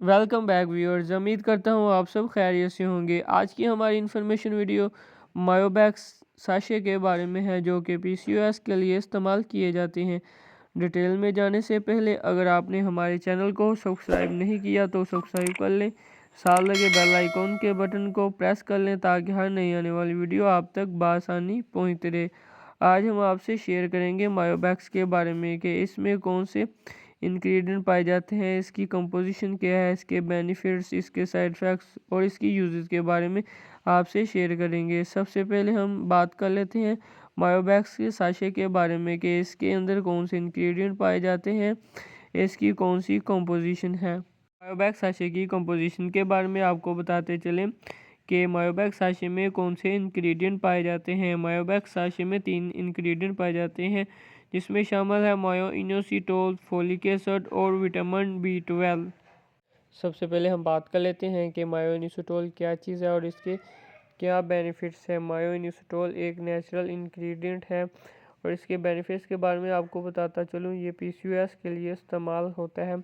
Welcome back viewers. उम्मीद करता हूँ आप सब खैरियत से होंगे। आज की हमारी इन्फॉर्मेशन वीडियो मायोबैक्स साशे के बारे में है, जो कि पीसीओएस के लिए इस्तेमाल किए जाते हैं। डिटेल में जाने से पहले अगर आपने हमारे चैनल को सब्सक्राइब नहीं किया तो सब्सक्राइब कर लें, साथ लगे बेल आइकॉन के बटन को प्रेस कर लें ताकि हर नई आने वाली वीडियो आप तक बआसानी पहुँचती रहे। आज हम आपसे शेयर करेंगे मायोबैक्स के बारे में कि इसमें कौन से इंग्रेडिएंट पाए जाते हैं, इसकी कंपोजिशन क्या है, इसके बेनिफिट्स, इसके साइड इफ़ेक्ट्स और इसकी यूजेस के बारे में आपसे शेयर करेंगे। सबसे पहले हम बात कर लेते हैं मायोबैक्स के साशे के बारे में कि इसके अंदर कौन से इंग्रेडिएंट पाए जाते हैं, इसकी कौन सी कंपोजिशन है। मायोबैक्स साशे की कंपोजिशन के बारे में आपको बताते चलें कि मायोबैक्स साशे में कौन से इंग्रेडिएंट पाए जाते हैं। मायोबैक्स साशे में 3 इंग्रेडिएंट पाए जाते हैं, जिसमें शामिल है मायो इनोसिटोल, फोलिक एसिड और विटामिन B12। सबसे पहले हम बात कर लेते हैं कि मायो इनोसिटोल क्या चीज़ है और इसके क्या बेनिफिट्स है। मायो इनोसिटोल एक नेचुरल इंग्रेडिएंट है और इसके बेनिफिट्स के बारे में आपको बताता चलूँ। ये पीसीओएस के लिए इस्तेमाल होता है।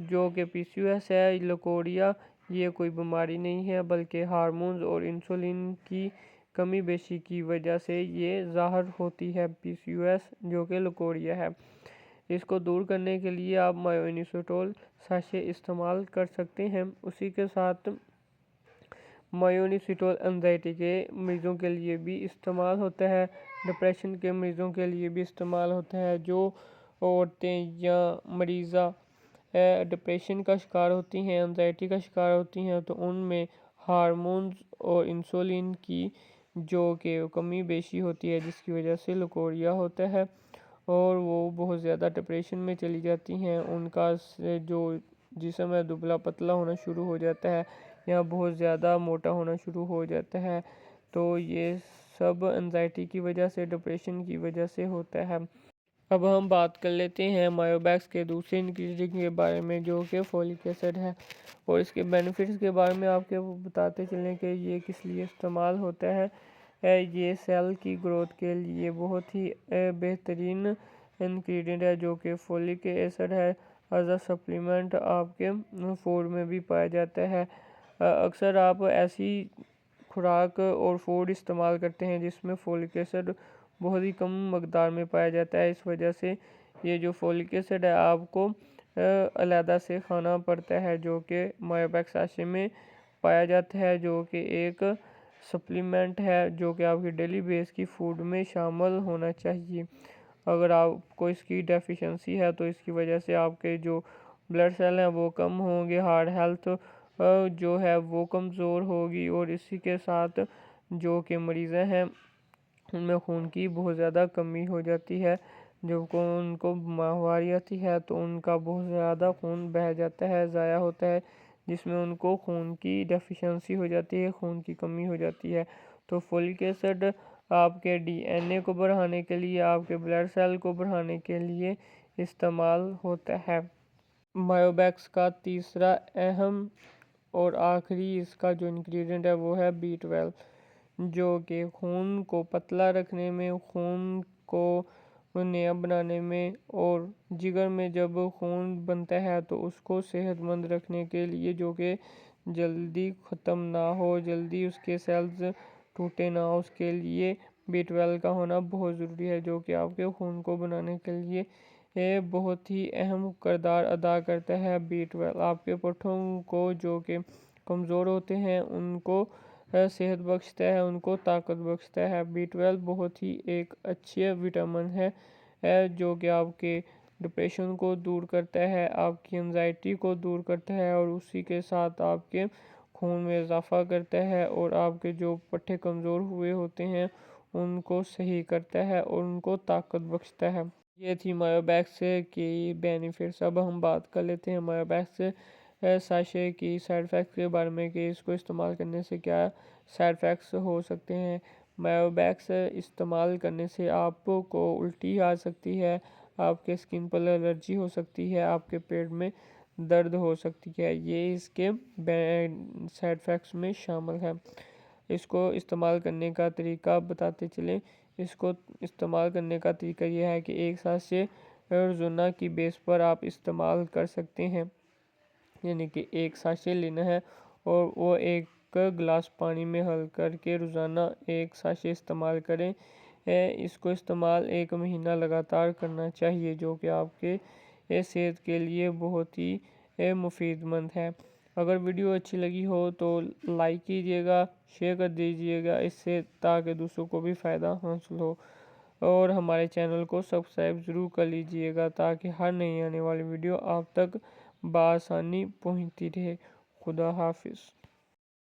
जो कि पीसीओएस है, लकोरिया, ये कोई बीमारी नहीं है बल्कि हार्मोन्स और इंसुलिन की कमी बेशी की वजह से ये ज़ाहिर होती है। पीसीओएस जो कि लकोरिया है, इसको दूर करने के लिए आप मायो इनोसिटोल साशे इस्तेमाल कर सकते हैं। उसी के साथ मायो इनोसिटोल एंजाइटी के मरीज़ों के लिए भी इस्तेमाल होता है, डिप्रेशन के मरीज़ों के लिए भी इस्तेमाल होता है। जो औरतें या मरीज़ा डिप्रेशन का शिकार होती हैं, एंजाइटी का शिकार होती हैं, तो उनमें हार्मोन्स और इंसुलिन की जो कि कमी बेशी होती है, जिसकी वजह से लकोरिया होता है और वो बहुत ज़्यादा डिप्रेशन में चली जाती हैं। उनका जो जिस्म है दुबला पतला होना शुरू हो जाता है या बहुत ज़्यादा मोटा होना शुरू हो जाता है। तो ये सब एंजाइटी की वजह से, डिप्रेशन की वजह से होता है। अब हम बात कर लेते हैं मायोबैक्स के दूसरे इंग्रेडिएंट के बारे में, जो कि फोलिक एसिड है, और इसके बेनिफिट्स के बारे में आपको बताते चलें कि ये किस लिए इस्तेमाल होता है। ये सेल की ग्रोथ के लिए बहुत ही बेहतरीन इंग्रेडिएंट है, जो कि फोलिक एसिड है। एज अ सप्लीमेंट आपके फूड में भी पाया जाता है। अक्सर आप ऐसी खुराक और फूड इस्तेमाल करते हैं जिसमें फोलिक एसिड बहुत ही कम मकदार में पाया जाता है। इस वजह से ये जो फोलिक एसिड है आपको अलहदा से खाना पड़ता है, जो कि मायोबैक्स साशे में पाया जाता है, जो कि एक सप्लीमेंट है जो कि आपकी डेली बेस की फूड में शामिल होना चाहिए। अगर आपको इसकी डेफिशिएंसी है तो इसकी वजह से आपके जो ब्लड सेल हैं वो कम होंगे, हार्ट हेल्थ जो है वो कमज़ोर होगी, और इसी के साथ जो कि मरीज़ हैं उनमें खून की बहुत ज़्यादा कमी हो जाती है। जब उनको माहवारी आती है तो उनका बहुत ज़्यादा खून बह जाता है, ज़ाया होता है, जिसमें उनको खून की डेफिशिएंसी हो जाती है, खून की कमी हो जाती है। तो फोलिक एसिड आपके डीएनए को बढ़ाने के लिए, आपके ब्लड सेल को बढ़ाने के लिए इस्तेमाल होता है। मायोबैक्स का तीसरा अहम और आखिरी इसका जो इंग्रेडिएंट है वो है B12, जो कि खून को पतला रखने में, खून को नया बनाने में, और जिगर में जब खून बनता है तो उसको सेहतमंद रखने के लिए, जो कि जल्दी ख़त्म ना हो, जल्दी उसके सेल्स टूटे ना हो, उसके लिए B12 का होना बहुत ज़रूरी है, जो कि आपके खून को बनाने के लिए ये बहुत ही अहम किरदार अदा करता है। B12 आपके पट्ठों को जो कि कमज़ोर होते हैं उनको सेहत बख्शता है, उनको ताकत बख्शता है। B12 बहुत ही एक अच्छी विटामिन है जो कि आपके डिप्रेशन को दूर करता है, आपकी एंजाइटी को दूर करता है, और उसी के साथ आपके खून में इजाफ़ा करता है, और आपके जो पट्टे कमज़ोर हुए होते हैं उनको सही करता है और उनको ताकत बख्शता है। ये थी मायोबैक्स की बेनिफिट्स। अब हम बात कर लेते हैं मायोबैक्स साशे की साइड इफ़ेक्ट्स के बारे में कि इसको इस्तेमाल करने से क्या साइड इफ़ेक्ट्स हो सकते हैं। मायोबैक्स इस्तेमाल करने से आपको उल्टी आ सकती है, आपके स्किन पर एलर्जी हो सकती है, आपके पेट में दर्द हो सकती है, ये इसके साइड इफ़ेक्ट्स में शामिल है। इसको इस्तेमाल करने का तरीका बताते चलें। इसको इस्तेमाल करने का तरीका यह है कि एक साशे रोज़ाना की बेस पर आप इस्तेमाल कर सकते हैं। یعنی کہ 1 ساشے لینا ہے اور وہ 1 گلاس پانی میں حل کر کے روزانہ 1 ساشے استعمال کریں۔ اس کو استعمال 1 مہینہ لگاتار کرنا چاہیے، جو کہ آپ کے صحت کے لیے بہت ہی مفید مند ہے۔ اگر ویڈیو اچھی لگی ہو تو لائک کیجیے گا، شیئر کر دیجیے گا اس سے، تاکہ دوسروں کو بھی فائدہ حاصل ہو، اور ہمارے چینل کو سبسکرائب ضرور کر لیجیے گا تاکہ ہر نئی آنے والی ویڈیو آپ تک بآسانی پہنچتی رہے۔ خدا حافظ۔